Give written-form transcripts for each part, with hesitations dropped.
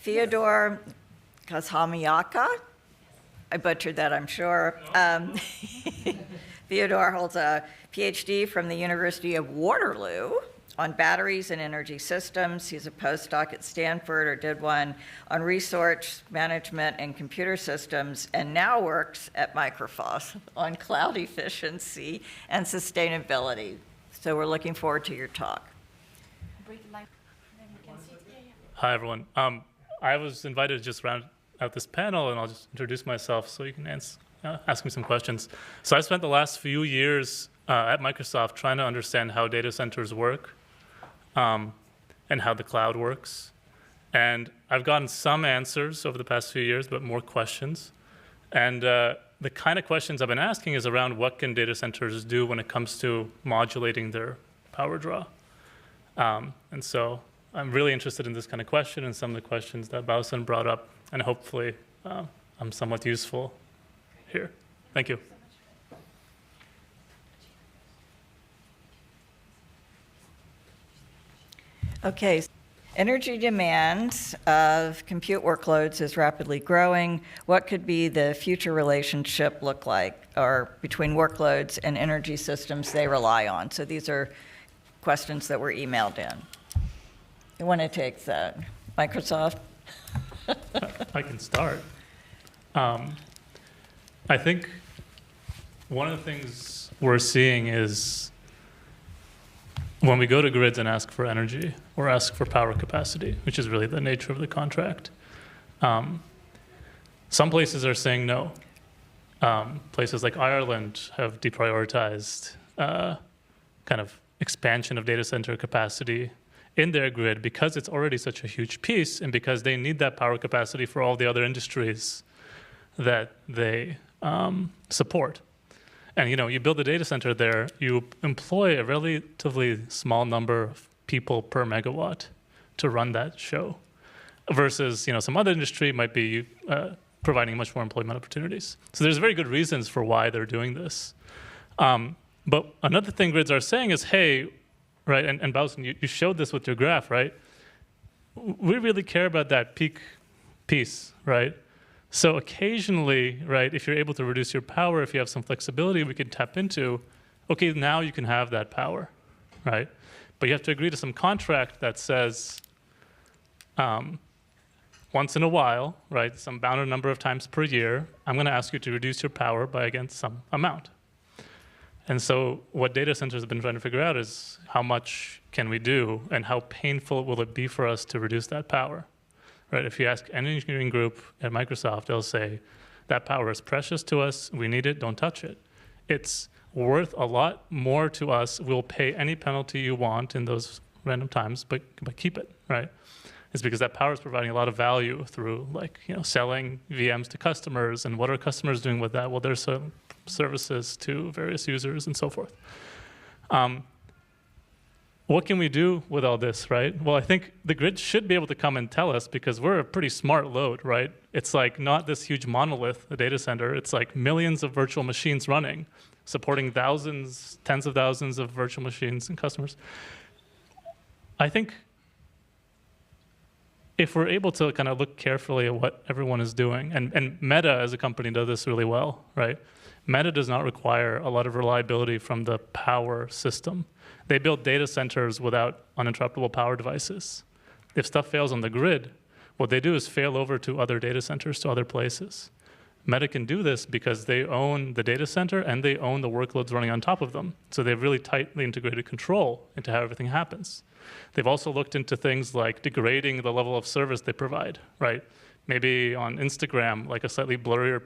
Fiodar Kazhamiaka. I butchered that, I'm sure. Fiodar holds a PhD from the University of Waterloo on batteries and energy systems. He's a postdoc at Stanford, or did one, on research management and computer systems, and now works at Microsoft on cloud efficiency and sustainability. So we're looking forward to your talk. Hi, everyone. I was invited to just round out this panel, and I'll just introduce myself so you can ask me some questions. So I spent the last few years at Microsoft trying to understand how data centers work and how the cloud works. And I've gotten some answers over the past few years, but more questions. And the kind of questions I've been asking is around what can data centers do when it comes to modulating their power draw. And so I'm really interested in this kind of question and some of the questions that Baosen brought up, and hopefully I'm somewhat useful here. Thank you. Okay, energy demand of compute workloads is rapidly growing. What could be the future relationship look like, or between workloads and energy systems they rely on? So these are questions that were emailed in. You want to take that? Microsoft? I can start. I think one of the things we're seeing is when we go to grids and ask for energy or ask for power capacity, which is really the nature of the contract, some places are saying no. Places like Ireland have deprioritized kind of expansion of data center capacity in their grid because it's already such a huge piece, and because they need that power capacity for all the other industries that they support. And you build a data center there, you employ a relatively small number of people per megawatt to run that show, versus some other industry might be providing much more employment opportunities. So there's very good reasons for why they're doing this. But another thing grids are saying is, hey, right, and Baosen, you showed this with your graph, right? We really care about that peak piece, right? So occasionally, right, if you're able to reduce your power, if you have some flexibility we can tap into, okay, now you can have that power, right? But you have to agree to some contract that says once in a while, right, some bounded number of times per year, I'm going to ask you to reduce your power by, again, some amount. And so what data centers have been trying to figure out is how much can we do and how painful will it be for us to reduce that power, right? If you ask any engineering group at Microsoft, they'll say, that power is precious to us, we need it, don't touch it. It's worth a lot more to us, we'll pay any penalty you want in those random times, but keep it, right? It's because that power is providing a lot of value through selling VMs to customers, and what are customers doing with that? Well, there's some services to various users and so forth. What can we do with all this, right? Well, I think the grid should be able to come and tell us, because we're a pretty smart load, right? It's like not this huge monolith, a data center. It's like millions of virtual machines running, supporting thousands, tens of thousands of virtual machines and customers. I think if we're able to kind of look carefully at what everyone is doing, and Meta as a company does this really well, right? Meta does not require a lot of reliability from the power system. They build data centers without uninterruptible power devices. If stuff fails on the grid, what they do is fail over to other data centers, to other places. Meta can do this because they own the data center and they own the workloads running on top of them. So they have really tightly integrated control into how everything happens. They've also looked into things like degrading the level of service they provide, right? Maybe on Instagram, like a slightly blurrier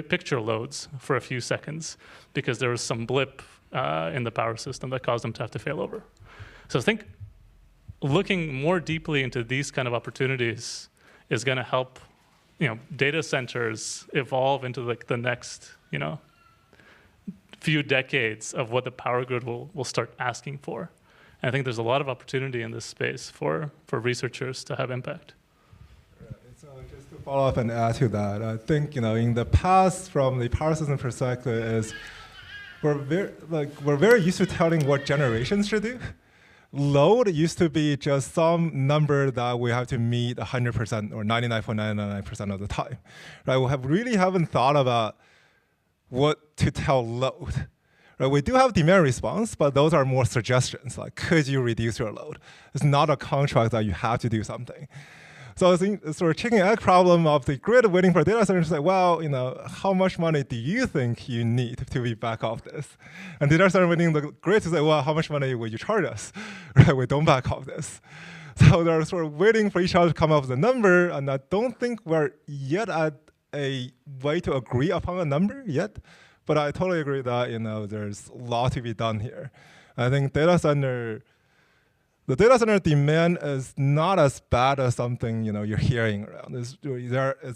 picture loads for a few seconds because there was some blip in the power system that caused them to have to fail over. So I think looking more deeply into these kind of opportunities is going to help data centers evolve into the next few decades of what the power grid will start asking for. And I think there's a lot of opportunity in this space for researchers to have impact. So just to follow up and add to that, I think in the past, from the power system perspective, is we're very used to telling what generations should do. load used to be just some number that we have to meet 100% or 99.999% of the time, right? We haven't thought about what to tell load. Right? We do have demand response, but those are more suggestions, like could you reduce your load? It's not a contract that you have to do something. So it's sort of chicken egg problem of the grid waiting for data centers to say, well, how much money do you think you need to be back off this? And data center waiting the grid to say, well, how much money will you charge us? Right? We don't back off this. So they're sort of waiting for each other to come up with a number, and I don't think we're yet at a way to agree upon a number yet. But I totally agree that there's a lot to be done here. I think the data center demand is not as bad as something you're hearing around. It's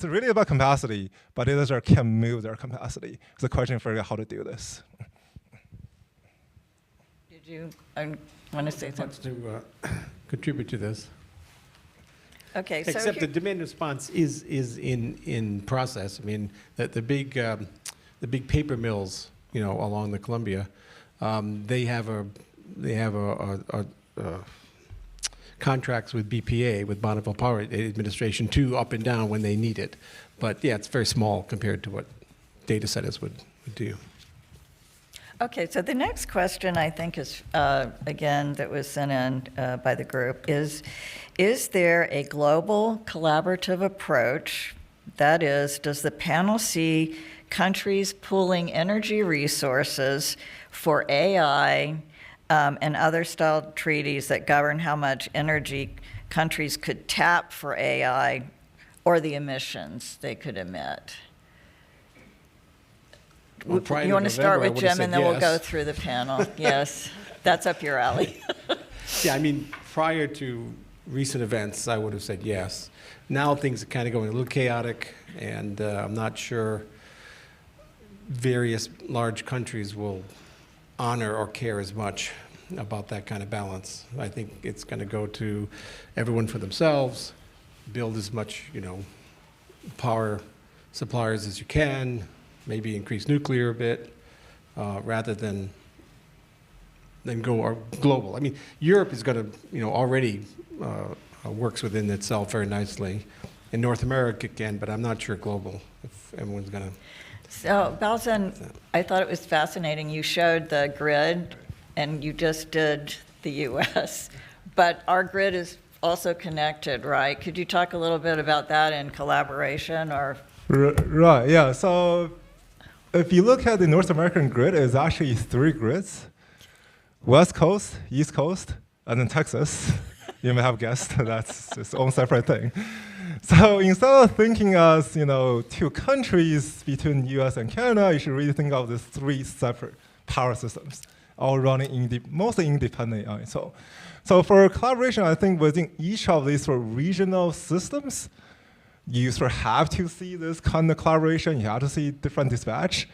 really about capacity, but data center can move their capacity. It's a question of figuring out how to do this. Did you want to say something? To contribute to this. Okay, so Except the demand response is in process. I mean, the big paper mills, along the Columbia, they have contracts with BPA, with Bonneville Power Administration, to up and down when they need it. But yeah, it's very small compared to what data centers would do. Okay, so the next question I think is, again, that was sent in by the group is there a global collaborative approach? That is, does the panel see countries pooling energy resources for AI and other style treaties that govern how much energy countries could tap for AI or the emissions they could emit? Well, you want to start with Jim, and then we'll go through the panel. Yes, that's up your alley. Yeah, I mean, prior to recent events, I would have said yes. Now things are kind of going a little chaotic, and I'm not sure various large countries will honor or care as much about that kind of balance. I think it's going to go to everyone for themselves, build as much, power suppliers as you can, maybe increase nuclear a bit, rather than go global. I mean, Europe is going to, already works within itself very nicely. In North America can, but I'm not sure global, if everyone's going to. So, Baosen, I thought it was fascinating. You showed the grid, and you just did the U.S., but our grid is also connected, right? Could you talk a little bit about that in collaboration, or? Right, yeah. So if you look at the North American grid, it's actually 3 grids: West Coast, East Coast, and then Texas. You may have guessed that's its own separate thing. So instead of thinking as 2 countries between U.S. and Canada, you should really think of these 3 separate power systems, all running mostly independently on its own. So for collaboration, I think within each of these sort of regional systems, you sort of have to see this kind of collaboration. You have to see different dispatch.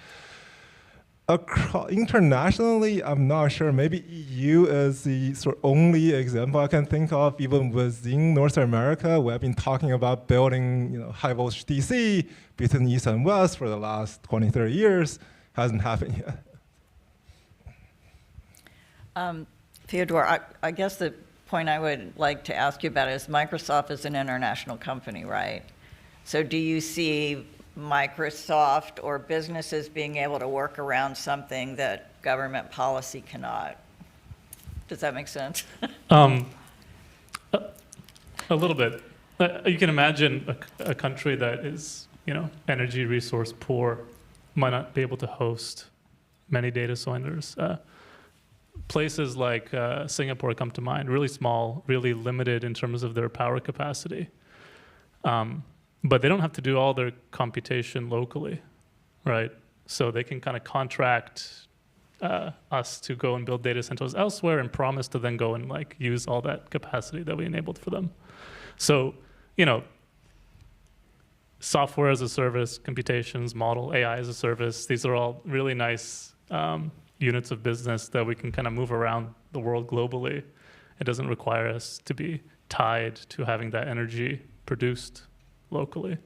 Internationally, I'm not sure. Maybe EU is the sort of only example I can think of. Even within North America, we have been talking about building high voltage DC between East and West for the last 20, 30 years. Hasn't happened yet. Fiodar, I guess the point I would like to ask you about is Microsoft is an international company, right? So do you see Microsoft or businesses being able to work around something that government policy cannot? Does that make sense? A little bit. You can imagine a country that is, energy resource poor might not be able to host many data centers. Places like Singapore come to mind, really small, really limited in terms of their power capacity. But they don't have to do all their computation locally, right? So they can kind of contract us to go and build data centers elsewhere and promise to then go and use all that capacity that we enabled for them. So, software as a service, computations, model, AI as a service, these are all really nice units of business that we can kind of move around the world globally. It doesn't require us to be tied to having that energy produced locally.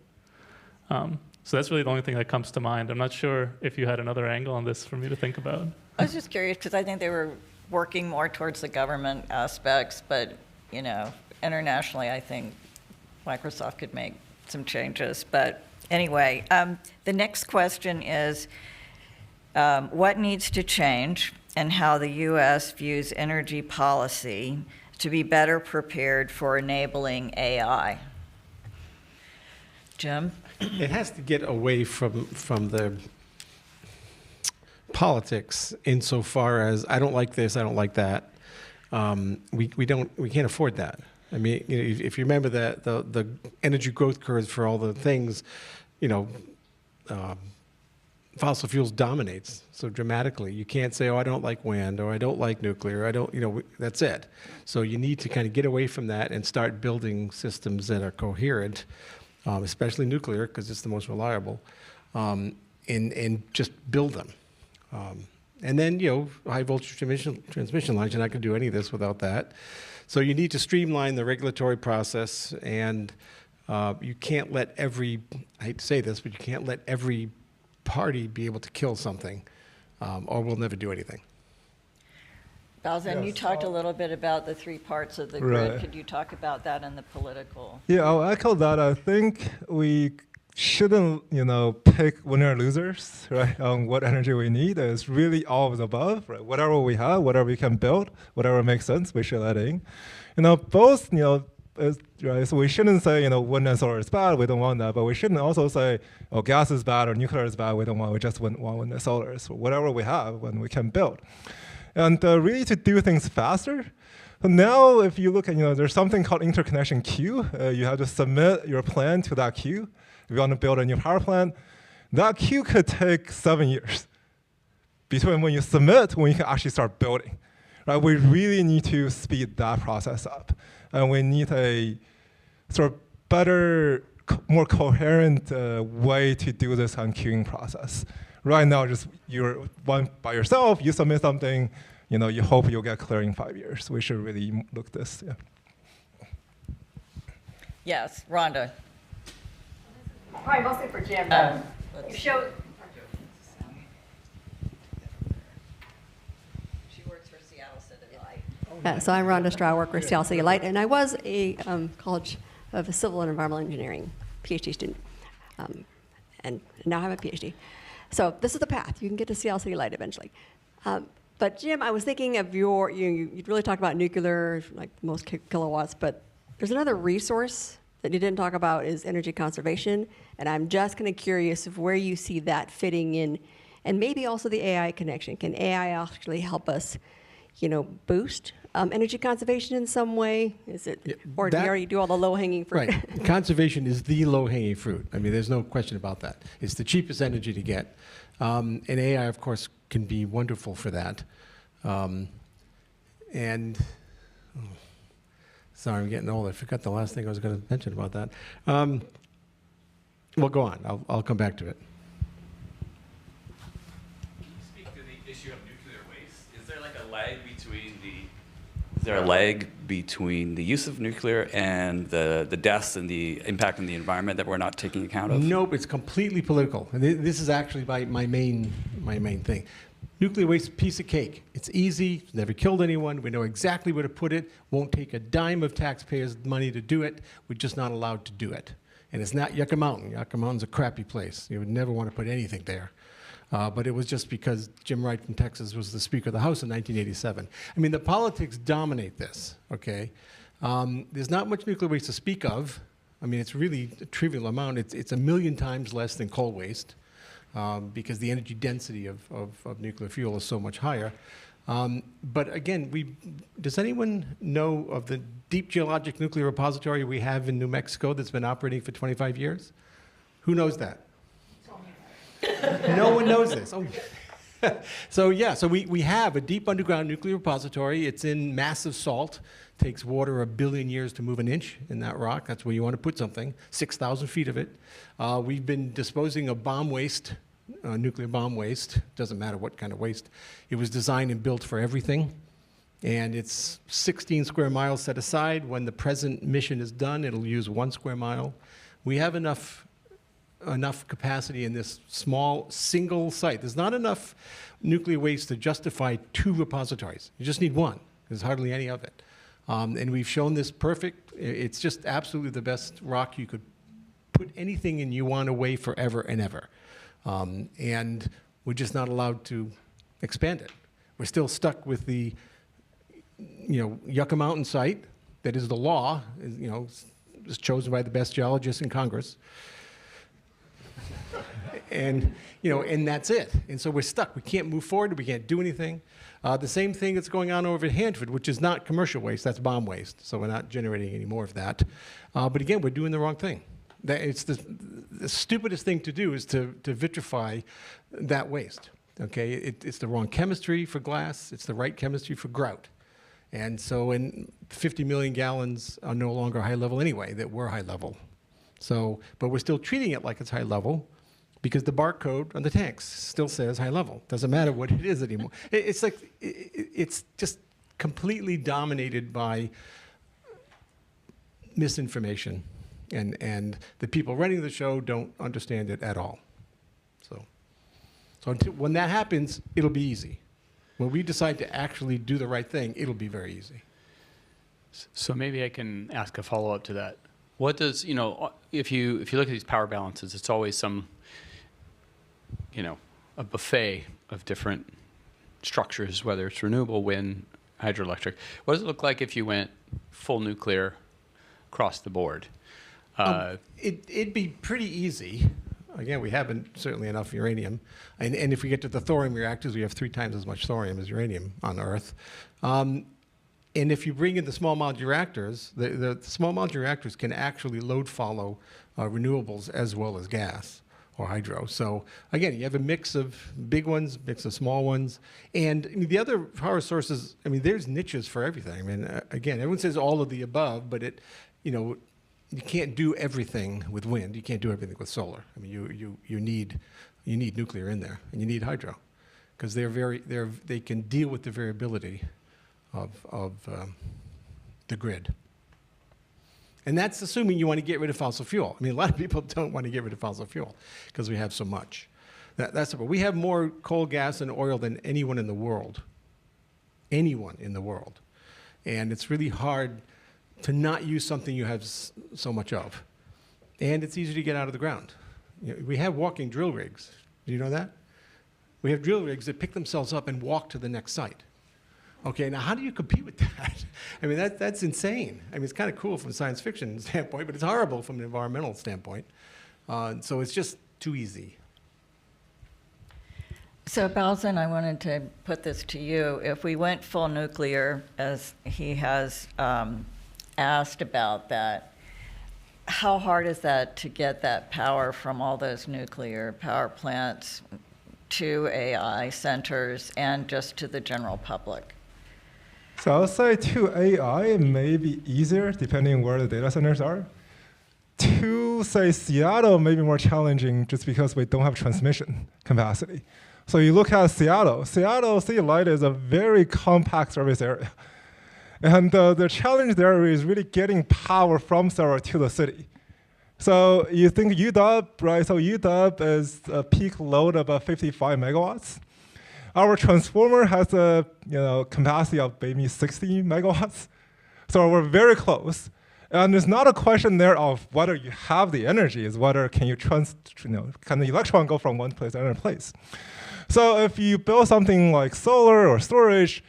So that's really the only thing that comes to mind. I'm not sure if you had another angle on this for me to think about. I was just curious because I think they were working more towards the government aspects, but, you know, internationally, I think Microsoft could make some changes. But anyway, the next question is, what needs to change and how the U.S. views energy policy to be better prepared for enabling AI? Jim? It has to get away from the politics insofar as I don't like this, I don't like that. We can't afford that. I mean, you know, if you remember that the energy growth curves for all the things, you know, fossil fuels dominates so dramatically. You can't say, oh, I don't like wind, or I don't like nuclear, I don't, you know, that's it. So you need to kind of get away from that and start building systems that are coherent, especially nuclear, because it's the most reliable, and just build them. And then, you know, high voltage transmission lines, you're not going to do any of this without that. So you need to streamline the regulatory process, and you can't let I hate to say this, but you can't let every party be able to kill something, or we'll never do anything. Baosen, Yes, you talked a little bit about the three parts of the grid. Right. Could you talk about that in the political? Yeah, I'll echo that. I think we shouldn't, you know, pick winner losers, right? On what energy we need. It's really all of the above, right? Whatever we have, whatever we can build, whatever makes sense, we should let in. You know, both, you know, right? So we shouldn't say, you know, wind and solar is bad. We don't want that. But we shouldn't also say, oh, gas is bad or nuclear is bad. We don't want. We just want wind and solar. So whatever we have, when we can build, and really to do things faster. So now, if you look at, you know, there's something called interconnection queue. You have to submit your plan to that queue. If you want to build a new power plant, that queue could take 7 years between when you submit when you can actually start building. Right? We really need to speed that process up, and we need a sort of better, more coherent way to do this on queuing process. Right now, just you're one by yourself. You submit something, you know, you hope you'll get clear in 5 years. We should really look at this. Yeah. Yes, Rhonda. Probably mostly for Jim. You showed. She works for Seattle City Light. So I'm Rhonda Straw, I work for Seattle City Light, and I was a College of Civil and Environmental Engineering PhD student, and now I have a PhD. So this is the path. You can get to Seattle City Light eventually. But Jim, I was thinking of you really talked about nuclear, like most kilowatts, but there's another resource that you didn't talk about is energy conservation, and I'm just kind of curious of where you see that fitting in, and maybe also the AI connection. Can AI actually help us, you know, boost energy conservation in some way? Is it, Yeah, or do you already do all the low-hanging fruit? Right. Conservation is the low-hanging fruit. I mean, there's no question about that. It's the cheapest energy to get. And AI, of course, can be wonderful for that. Sorry, I'm getting old. I forgot the last thing I was going to mention about that. Well, go on. I'll come back to it. Can you speak to the issue of nuclear waste? Is there like a lag between the use of nuclear and the deaths and the impact on the environment that we're not taking account of? Nope, it's completely political. And this is actually my main thing. Nuclear waste, piece of cake. It's easy, it's never killed anyone, we know exactly where to put it, won't take a dime of taxpayers' money to do it, we're just not allowed to do it. And it's not Yucca Mountain. Yucca Mountain's a crappy place. You would never want to put anything there. But it was just because Jim Wright from Texas was the Speaker of the House in 1987. I mean, the politics dominate this, okay? There's not much nuclear waste to speak of. I mean, it's really a trivial amount. It's 1 million times less than coal waste. Because the energy density of nuclear fuel is so much higher. But again, does anyone know of the deep geologic nuclear repository we have in New Mexico that's been operating for 25 years? Who knows that? No one knows this. Oh. So we have a deep underground nuclear repository. It's in massive salt. Takes water 1 billion years to move an inch in that rock. That's where you want to put something, 6,000 feet of it. We've been disposing of bomb waste, nuclear bomb waste. Doesn't matter what kind of waste. It was designed and built for everything. And it's 16 square miles set aside. When the present mission is done, it'll use 1 square mile. We have enough enough capacity in this small single site. There's not enough nuclear waste to justify 2 repositories. You just need 1. There's hardly any of it. And we've shown this perfect. It's just absolutely the best rock you could put anything in you want away forever and ever. And we're just not allowed to expand it. We're still stuck with the, Yucca Mountain site that is the law, is chosen by the best geologists in Congress. And that's it. And so we're stuck. We can't move forward. We can't do anything. The same thing that's going on over at Hanford, which is not commercial waste. That's bomb waste. So we're not generating any more of that. But again, we're doing the wrong thing. It's the stupidest thing to do is to vitrify that waste. Okay, it's the wrong chemistry for glass. It's the right chemistry for grout. And so 50 million gallons are no longer high level anyway, that were high level. So, but we're still treating it like it's high level because the barcode on the tanks still says high level. Doesn't matter what it is anymore. It's just completely dominated by misinformation. And the people running the show don't understand it at all. So when that happens, it'll be easy. When we decide to actually do the right thing, it'll be very easy. So maybe I can ask a follow-up to that. What does, if you look at these power balances, it's always some, a buffet of different structures, whether it's renewable, wind, hydroelectric. What does it look like if you went full nuclear across the board? It'd be pretty easy. Again, we haven't certainly enough uranium. And if we get to the thorium reactors, we have 3 times as much thorium as uranium on Earth. And if you bring in the small modular reactors, the small modular reactors can actually load follow renewables as well as gas or hydro. So again, you have a mix of big ones, mix of small ones. And the other power sources, there's niches for everything. Again, everyone says all of the above, but you can't do everything with wind. You can't do everything with solar. You need nuclear in there, and you need hydro, because they can deal with the variability of the grid. And that's assuming you want to get rid of fossil fuel. A lot of people don't want to get rid of fossil fuel because we have so much. We have more coal, gas, and oil than anyone in the world. Anyone in the world, and it's really hard to not use something you have so much of. And it's easy to get out of the ground. We have walking drill rigs. Do you know that? We have drill rigs that pick themselves up and walk to the next site. Okay, now how do you compete with that? That's insane. It's kind of cool from a science fiction standpoint, but it's horrible from an environmental standpoint. So it's just too easy. So Baosen, I wanted to put this to you. If we went full nuclear, as he has asked about that, how hard is that to get that power from all those nuclear power plants to AI centers and just to the general public? So I'll say to AI, it may be easier depending where the data centers are. To say Seattle may be more challenging just because we don't have transmission capacity. So you look at Seattle City Light is a very compact service area. And the challenge there is really getting power from server to the city. So you think UW, right? So UW is a peak load of about 55 megawatts. Our transformer has a capacity of maybe 60 megawatts. So we're very close. And it's not a question there of whether you have the energy, it's whether can you can the electron go from one place to another place. So if you build something like solar or storage,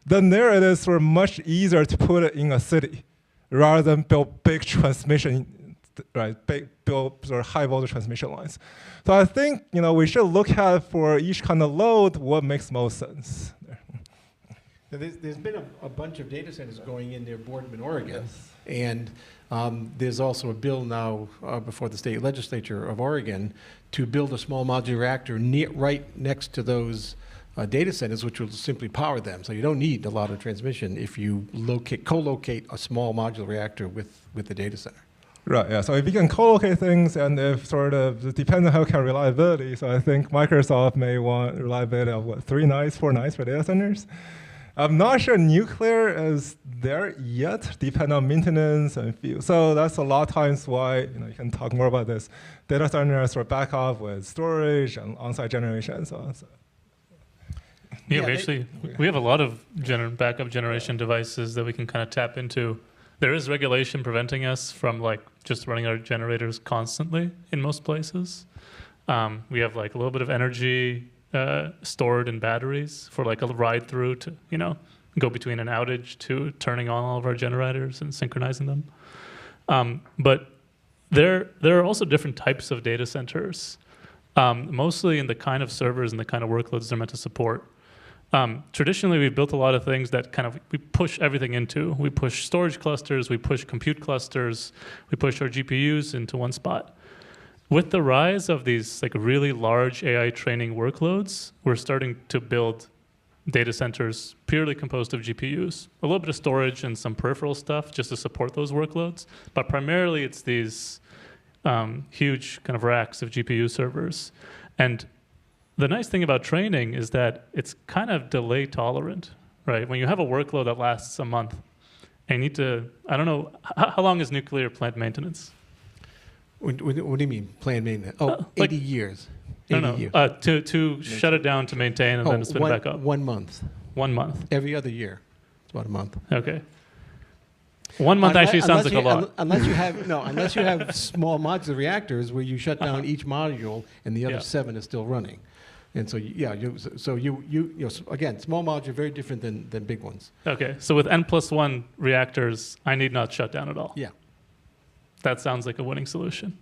then there it is sort of much easier to put it in a city rather than build big transmission, right? Build sort of high voltage transmission lines. So I think we should look at for each kind of load what makes most sense. Now, there's been a bunch of data centers going in near Boardman, Oregon, and there's also a bill now before the state legislature of Oregon to build a small modular reactor right next to those data centers, which will simply power them. So you don't need a lot of transmission if you co-locate a small modular reactor with the data center. Right, yeah, so if you can co-locate things and if it depends on how you can reliability, so I think Microsoft may want reliability of 3 nights, 4 nights for data centers. I'm not sure nuclear is there yet, depending on maintenance and fuel. So that's a lot of times why, you can talk more about this. Data centers are back off with storage and on-site generation. So. Yeah, we have a lot of backup generation devices that we can kind of tap into. There is regulation preventing us from like just running our generators constantly in most places. We have like a little bit of energy stored in batteries for like a ride through to, go between an outage to turning on all of our generators and synchronizing them. But there are also different types of data centers, mostly in the kind of servers and the kind of workloads they're meant to support. Traditionally, we've built a lot of things that we push everything into. We push storage clusters, we push compute clusters, we push our GPUs into one spot. With the rise of these like really large AI training workloads, we're starting to build data centers purely composed of GPUs, a little bit of storage and some peripheral stuff just to support those workloads. But primarily, it's these huge kind of racks of GPU servers. And the nice thing about training is that it's kind of delay tolerant, right? When you have a workload that lasts a month, and you need to, I don't know, how long is nuclear plant maintenance? What do you mean, planned maintenance? Oh, 80 years. 80 years. To shut it down to maintain and then spin it back up. 1 month. 1 month. Every other year. It's about a month. Okay. 1 month actually sounds like a lot. Unless you have small modular reactors where you shut down each module and the other 7 is still running. And so, again, small modules are very different than big ones. Okay, so with N+1 reactors, I need not shut down at all. Yeah. That sounds like a winning solution.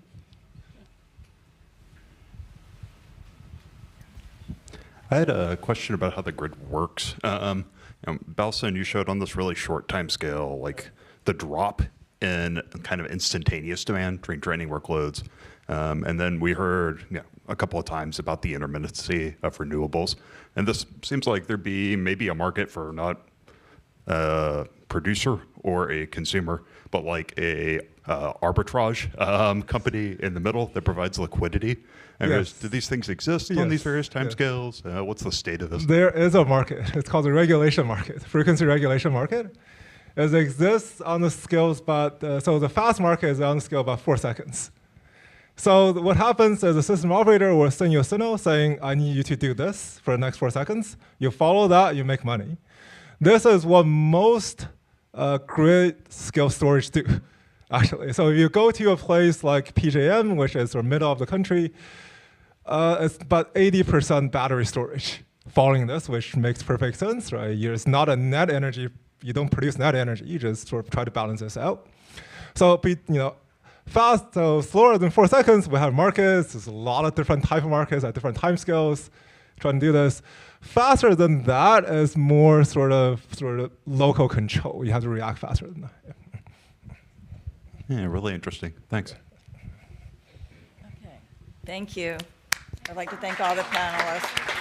I had a question about how the grid works. Baosen, you showed on this really short time scale, like the drop in kind of instantaneous demand during training workloads. And then we heard a couple of times about the intermittency of renewables. And this seems like there'd be maybe a market for not a producer or a consumer, but like a arbitrage company in the middle that provides liquidity. And Yes. do these things exist on these various timescales? What's the state of this? There is a market. It's called the regulation market, frequency regulation market. It exists on the scales, but so the fast market is on the scale about 4 seconds. So what happens is the system operator will send you a signal saying, I need you to do this for the next 4 seconds. You follow that, you make money. This is what most grid scale storage do, actually. So if you go to a place like PJM, which is the middle of the country, it's about 80% battery storage following this, which makes perfect sense, right? It's not a net energy. You don't produce net energy. You just sort of try to balance this out. So, fast, so slower than 4 seconds, we have markets. There's a lot of different type of markets at different time scales trying to do this. Faster than that is more sort of local control. You have to react faster than that. Yeah, really interesting. Thanks. Okay, thank you. I'd like to thank all the panelists.